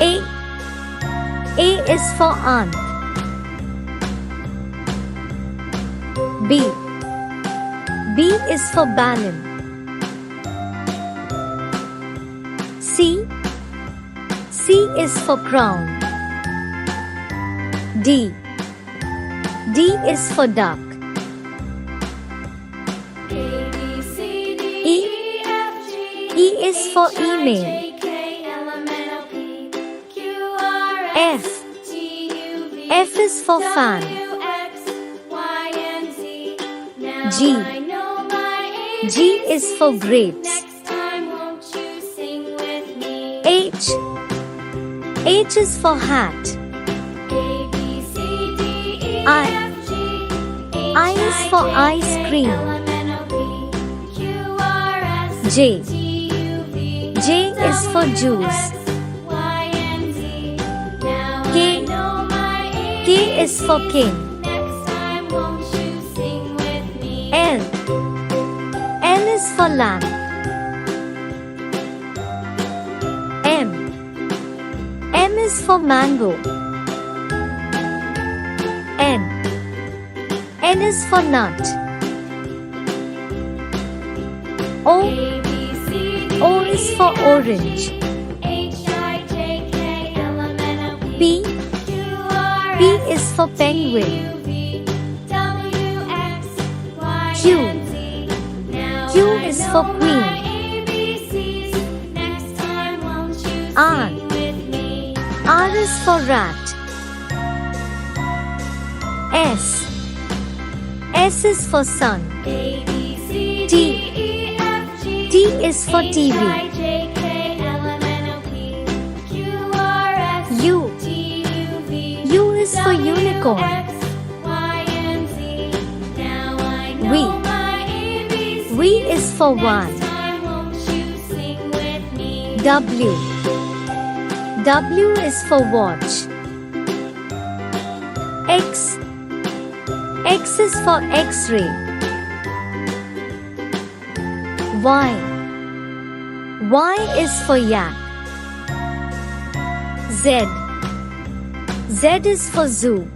A. A is for aunt. B. B is for balloon. C. C is for crown. D. D is for duck. E. E is for email. F. F is for fan. G. G is for grapes. H. H is for hat. I is for ice cream. J. J is for juice. K. K is for king. L. L is for lamp. M. M is for mango. N. N is for nut. O. O is for orange. P. P is for penguin. Q. Q is for queen. R. R is for rat. S. S is for sun. T. T is for TV. U. U is for unicorn. V. V is for one. W. W is for watch. X. X is for X-ray. Y. Y is for yak. Z. Z is for zoo.